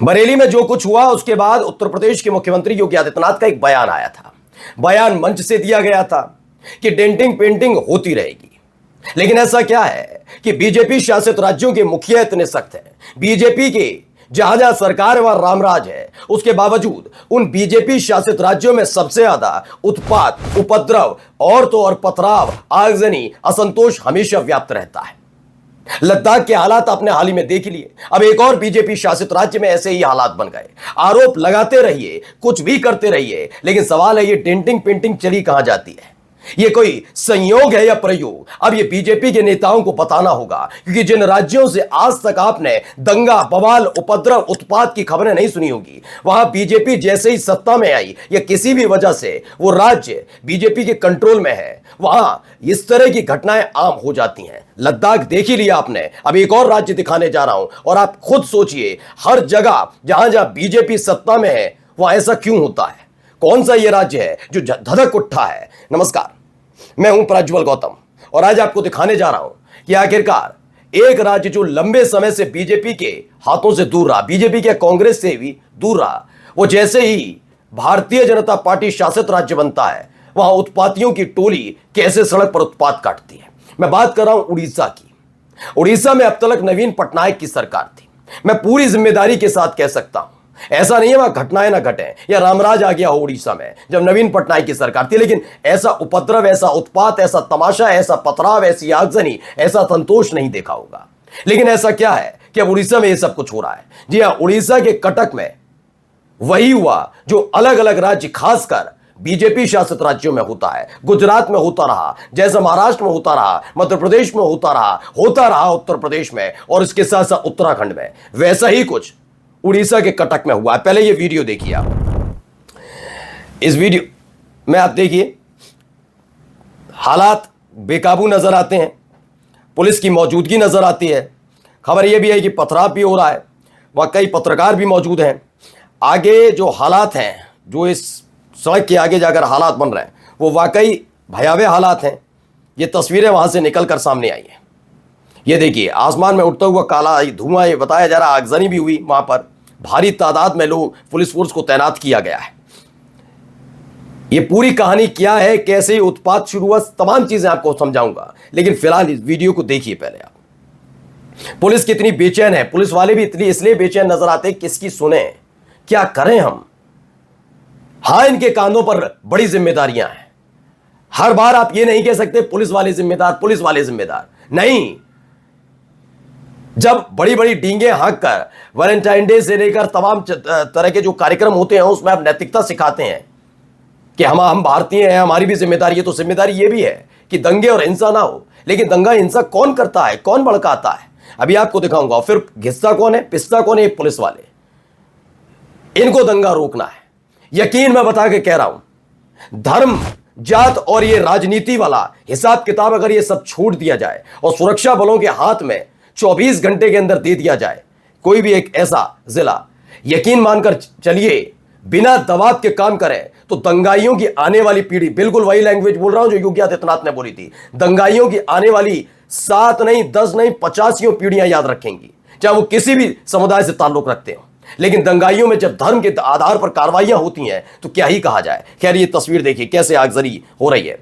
बरेली में जो कुछ हुआ उसके बाद उत्तर प्रदेश के मुख्यमंत्री योगी आदित्यनाथ का एक बयान आया था। बयान मंच से दिया गया था कि डेंटिंग पेंटिंग होती रहेगी। लेकिन ऐसा क्या है कि बीजेपी शासित राज्यों के मुखिया इतने सख्त हैं, बीजेपी के जहां जहां सरकार व रामराज है, उसके बावजूद उन बीजेपी शासित राज्यों में सबसे ज्यादा उत्पात, उपद्रव और तो और पथराव, आगजनी, असंतोष हमेशा व्याप्त रहता है। लद्दाख के हालात आपने हाल ही में देख लिए। अब एक और बीजेपी शासित राज्य में ऐसे ही हालात बन गए। आरोप लगाते रहिए, कुछ भी करते रहिए, लेकिन सवाल है ये डेंटिंग पेंटिंग चली कहां जाती है? ये कोई संयोग है या प्रयोग? अब ये बीजेपी के नेताओं को बताना होगा, क्योंकि जिन राज्यों से आज तक आपने दंगा, बवाल, उपद्रव, उत्पात की खबरें नहीं सुनी होगी, वहां बीजेपी जैसे ही सत्ता में आई या किसी भी वजह से वो राज्य बीजेपी के कंट्रोल में है, वहां इस तरह की घटनाएं आम हो जाती हैं। लद्दाख देख ही लिया आपने, अब एक और राज्य दिखाने जा रहा हूं और आप खुद सोचिए, हर जगह जहां जहां बीजेपी सत्ता में है वहां ऐसा क्यों होता है? कौन सा यह राज्य है जो धधक उठा है? नमस्कार, मैं हूं प्रज्वल गौतम और आज आपको दिखाने जा रहा हूं कि आखिरकार एक राज्य जो लंबे समय से बीजेपी के हाथों से दूर रहा, बीजेपी के कांग्रेस से भी दूर रहा, वो जैसे ही भारतीय जनता पार्टी शासित राज्य बनता है, वहां उत्पातियों की टोली कैसे सड़क पर उत्पात काटती है। मैं बात कर रहा हूं उड़ीसा की। उड़ीसा में अब तक नवीन पटनायक की सरकार थी। मैं पूरी जिम्मेदारी के साथ कह सकता हूं, ऐसा नहीं है वहां घटनाएं ना घटे या रामराज आ गया हो उड़ीसा में जब नवीन पटनायक की सरकार थी, लेकिन ऐसा उपद्रव, ऐसा उत्पात, ऐसा तमाशा, ऐसा पथराव, ऐसी आगजनी, ऐसा संतोष नहीं देखा होगा। लेकिन ऐसा क्या है कि अब उड़ीसा में यह सब कुछ हो रहा है? जी हां, उड़ीसा के कटक में वही हुआ जो अलग अलग राज्य, खासकर बीजेपी शासित राज्यों में होता है। गुजरात में होता रहा, जैसा महाराष्ट्र में होता रहा, मध्य प्रदेश में होता रहा उत्तर प्रदेश में, और इसके साथ साथ उत्तराखंड में, वैसा ही कुछ उड़ीसा के कटक में हुआ है। पहले ये वीडियो देखिए आप। इस वीडियो में आप देखिए, हालात बेकाबू नजर आते हैं, पुलिस की मौजूदगी नजर आती है। खबर यह भी है कि पथराव भी हो रहा है, वहां कई पत्रकार भी मौजूद हैं। आगे जो हालात हैं, जो इस सड़क के आगे जाकर हालात बन रहे हैं, वो वाकई भयावह हालात हैं। ये तस्वीरें वहां से निकलकर सामने आई हैं। ये देखिए, आसमान में उठता हुआ काला धुआं, ये बताया जा रहा है आगजनी भी हुई वहां पर। भारी तादाद में लोग, पुलिस फोर्स को तैनात किया गया है। ये पूरी कहानी क्या है, कैसे उत्पात शुरू हुआ, तमाम चीजें आपको समझाऊंगा, लेकिन फिलहाल इस वीडियो को देखिए पहले आप। पुलिस कितनी बेचैन है, पुलिस वाले भी इतनी इसलिए बेचैन नजर आते हैं, किसकी सुने, क्या करें हम? हां, इनके कांधों पर बड़ी जिम्मेदारियां हैं। हर बार आप ये नहीं कह सकते पुलिस वाले जिम्मेदार, पुलिस वाले जिम्मेदार नहीं। जब बड़ी बड़ी डींगे हाँक कर वैलेंटाइन डे से लेकर तमाम तरह के जो कार्यक्रम होते हैं उसमें आप नैतिकता सिखाते हैं कि हम भारतीय हैं, हमारी भी जिम्मेदारी है, तो जिम्मेदारी ये भी है कि दंगे और हिंसा ना हो। लेकिन दंगा हिंसा कौन करता है, कौन भड़काता है, अभी आपको दिखाऊंगा। फिर घिस्सा कौन है, पिस्ता कौन है? पुलिस वाले। इनको दंगा रोकना है। यकीन मैं बता के कह रहा हूं, धर्म, जात और ये राजनीति वाला हिसाब किताब अगर ये सब छोड़ दिया जाए और सुरक्षा बलों के हाथ में 24 घंटे के अंदर दे दिया जाए कोई भी एक ऐसा जिला, यकीन मानकर चलिए, बिना दबाव के काम करें तो दंगाइयों की आने वाली पीढ़ी, बिल्कुल वही लैंग्वेज बोल रहा हूं जो योगी आदित्यनाथ ने बोली थी, दंगाइयों की आने वाली 7 नहीं, 10 नहीं, 85 पीढ़ियां याद रखेंगी, चाहे वो किसी भी समुदाय से ताल्लुक रखते हो। लेकिन दंगाइयों में जब धर्म के आधार पर कार्रवाइयां होती हैं तो क्या ही कहा जाए। खैर, ये तस्वीर देखिए कैसे आगजनी हो रही है।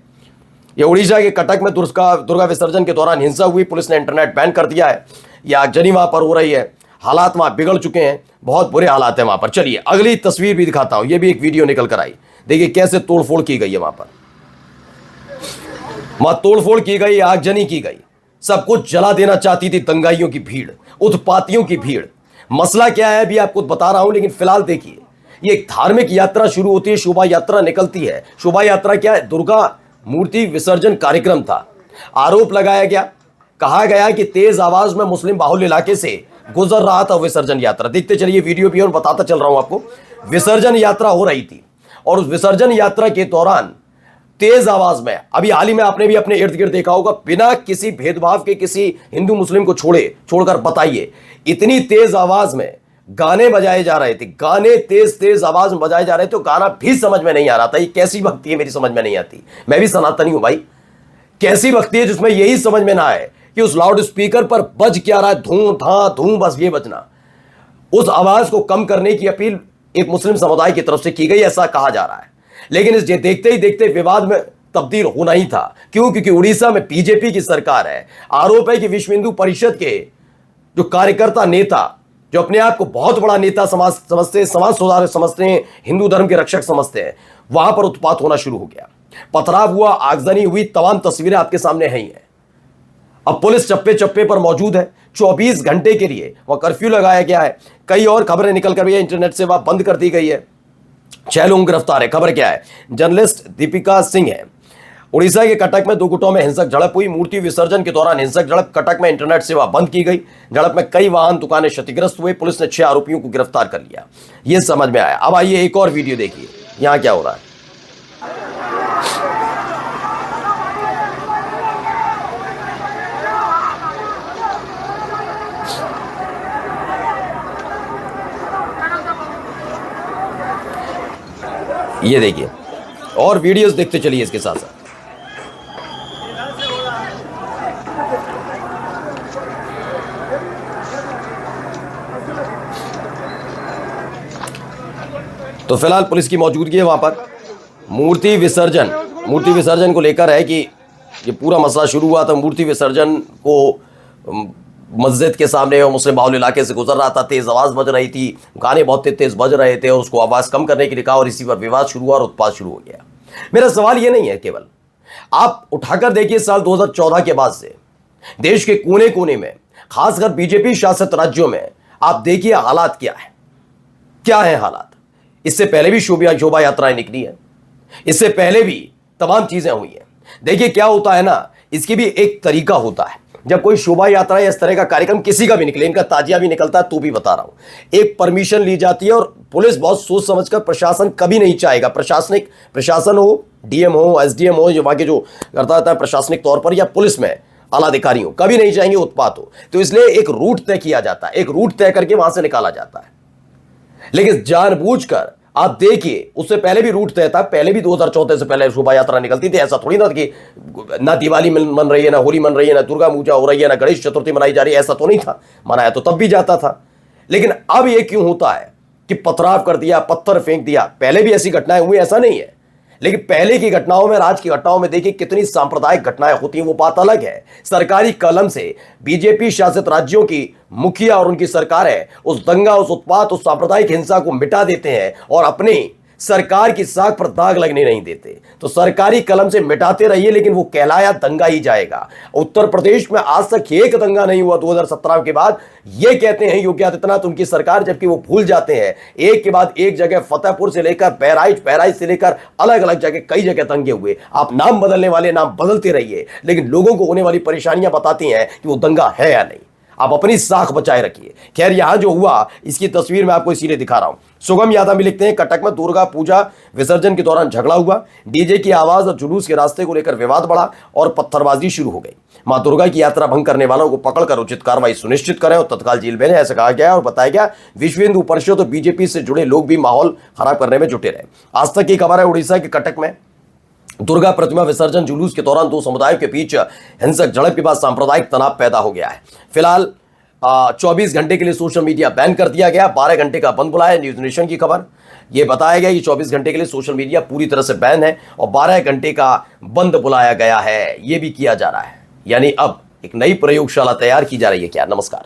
ये उड़ीसा के कटक में दुर्गा विसर्जन के दौरान हिंसा हुई, पुलिस ने इंटरनेट बैन कर दिया है। यह आगजनी वहां पर हो रही है, हालात वहां बिगड़ चुके हैं, बहुत बुरे हालात हैं वहां पर। चलिए अगली तस्वीर भी दिखाता हूं। यह भी एक वीडियो निकल कर आई, देखिए कैसे तोड़फोड़ की गई है वहां पर। वहां तोड़फोड़ की गई, आगजनी की गई, सब कुछ जला देना चाहती थी दंगाइयों की भीड़, उत्पातियों की भीड़। मसला क्या है अभी आपको बता रहा हूं, लेकिन फिलहाल देखिए, ये एक धार्मिक यात्रा शुरू होती है, शोभा यात्रा निकलती है। शोभा यात्रा क्या है? दुर्गा मूर्ति विसर्जन कार्यक्रम था। आरोप लगाया गया, कहा गया कि तेज आवाज में मुस्लिम बाहुल्य इलाके से गुजर रहा था विसर्जन यात्रा। देखते चलिए वीडियो भी और बताता चल रहा हूं आपको। विसर्जन यात्रा हो रही थी और उस विसर्जन यात्रा के दौरान तेज आवाज में, अभी हाल ही में आपने भी अपने इर्द गिर्द देखा होगा, बिना किसी भेदभाव के किसी हिंदू मुस्लिम को छोड़कर बताइए, इतनी तेज आवाज में गाने बजाए जा रहे थे, गाने तेज तेज आवाज में बजाए जा रहे थे, तो गाना भी समझ में नहीं आ रहा था। ये कैसी भक्ति है, मेरी समझ में नहीं आती। मैं भी सनातनी हूं भाई, कैसी भक्ति है जिसमें यही समझ में ना आए कि उस लाउड स्पीकर पर बज क्या रहा है, धूम धा धूम, बस ये बजना। उस आवाज को कम करने की अपील एक मुस्लिम समुदाय की तरफ से की गई, ऐसा कहा जा रहा है। लेकिन इस देखते ही देखते विवाद में तब्दील होना ही था। क्यों? क्योंकि उड़ीसा में बीजेपी की सरकार है। आरोप है कि विश्व हिंदू परिषद के जो कार्यकर्ता नेता, जो अपने आप को बहुत बड़ा नेता समाज समझते, समाज सुधारक समझते हैं, हिंदू धर्म के रक्षक समझते हैं, वहां पर उत्पात होना शुरू हो गया। पथराव हुआ, आगजनी हुई, तमाम तस्वीरें आपके सामने हैं ही हैं। अब पुलिस चप्पे चप्पे पर मौजूद है। 24 घंटे के लिए वह कर्फ्यू लगाया गया है। कई और खबरें निकल कर भी है, इंटरनेट सेवा बंद कर दी गई है। 6 लोग गिरफ्तार है। खबर क्या है? जर्नलिस्ट दीपिका सिंह है। उड़ीसा के कटक में 2 गुटों में हिंसक झड़प हुई। मूर्ति विसर्जन के दौरान हिंसक झड़प। कटक में इंटरनेट सेवा बंद की गई। झड़प में कई वाहन, दुकानें क्षतिग्रस्त हुए। पुलिस ने 6 आरोपियों को गिरफ्तार कर लिया, यह समझ में आया। अब आइए एक और वीडियो देखिए, यहां क्या हो रहा है। ये देखिए, और वीडियोस देखते चलिए इसके साथ साथ। तो फिलहाल पुलिस की मौजूदगी है वहां पर। मूर्ति विसर्जन को लेकर है कि ये पूरा मसला शुरू हुआ था। मूर्ति विसर्जन को मस्जिद के सामने और मुस्लिम बाहुल इलाके से गुजर रहा था। तेज आवाज बज रही थी, गाने बहुत तेज बज रहे थे और उसको आवाज कम करने के लिए कहा और इसी पर विवाद शुरू हुआ और उत्पात शुरू हो गया। मेरा सवाल ये नहीं है, केवल आप उठाकर देखिए साल 2014 के बाद से देश के कोने कोने में, खासकर बीजेपी शासित राज्यों में, आप देखिए हालात क्या है हालात। इससे पहले भी शोभा यात्राएं निकली है, इससे पहले भी तमाम चीजें हुई हैं। देखिए क्या होता है ना, इसकी भी एक तरीका होता है। जब कोई शोभा यात्रा या इस तरह का कार्यक्रम किसी का भी निकले, इनका ताजिया भी निकलता है तो भी बता रहा हूं, एक परमिशन ली जाती है और पुलिस बहुत सोच समझकर, प्रशासन कभी नहीं चाहेगा, प्रशासन हो, डीएम हो, एसडीएम हो, जो बाकी जो करता रहता है प्रशासनिक तौर पर, या पुलिस में आला अधिकारी हो, कभी नहीं चाहेंगे उत्पात हो। तो इसलिए एक रूट तय किया जाता है, एक रूट तय करके वहां से निकाला जाता है। लेकिन जानबूझकर आप देखिए, उससे पहले भी रूट तय था। पहले भी 2014 से पहले शोभा यात्रा निकलती थी। ऐसा थोड़ी ना कि ना दिवाली मन रही है, ना होली मन रही है, ना दुर्गा पूजा हो रही है, ना गणेश चतुर्थी मनाई जा रही है, ऐसा तो नहीं था। मनाया तो तब भी जाता था। लेकिन अब यह क्यों होता है कि पथराव कर दिया, पत्थर फेंक दिया? पहले भी ऐसी घटनाएं हुई, ऐसा नहीं है। लेकिन पहले की घटनाओं में, आज की घटनाओं में देखिए कितनी सांप्रदायिक घटनाएं होती हैं, वो बात अलग है। सरकारी कलम से बीजेपी शासित राज्यों की मुखिया और उनकी सरकारें उस दंगा, उस उत्पात, उस सांप्रदायिक हिंसा को मिटा देते हैं और अपनी सरकार की साख पर दाग लगने नहीं देते। तो सरकारी कलम से मिटाते रहिए, लेकिन वो कहलाया दंगा ही जाएगा। उत्तर प्रदेश में आज तक एक दंगा नहीं हुआ 2017 के बाद। ये कहते हैं योगी आदित्यनाथ, उनकी सरकार, जबकि वो भूल जाते हैं एक के बाद एक जगह, फतेहपुर से लेकर बहराइच से लेकर अलग अलग जगह कई जगह दंगे हुए। आप नाम बदलने वाले नाम बदलते रहिए, लेकिन लोगों को होने वाली परेशानियां बताती हैं कि वो दंगा है या नहीं। आप अपनी साख बचाए रखिए। खैर, यहां जो हुआ इसकी तस्वीर मैं आपको इसीलिए दिखा रहा हूं। सुगम यादव भी लिखते हैं, कटक में दुर्गा पूजा विसर्जन के दौरान झगड़ा हुआ। डीजे की आवाज और जुलूस के रास्ते को लेकर विवाद बढ़ा और पत्थरबाजी शुरू हो गई। मां दुर्गा की यात्रा भंग करने वालों को पकड़कर उचित कार्रवाई सुनिश्चित करें और तत्काल जेल भेजें, ऐसा कहा गया और बताया गया। विश्व हिंदू परिषद और बीजेपी से जुड़े लोग भी माहौल खराब करने में जुटे रहे। आज तक की खबर है, उड़ीसा के कटक में दुर्गा प्रतिमा विसर्जन जुलूस के दौरान 2 समुदायों के बीच हिंसक झड़प के बाद सांप्रदायिक तनाव पैदा हो गया है। फिलहाल 24 घंटे के लिए सोशल मीडिया बैन कर दिया गया। 12 घंटे का बंद बुलाया। न्यूज नेशन की खबर, यह बताया गया कि 24 घंटे के लिए सोशल मीडिया पूरी तरह से बैन है और 12 घंटे का बंद बुलाया गया है। यह भी किया जा रहा है, यानी अब एक नई प्रयोगशाला तैयार की जा रही है क्या? नमस्कार।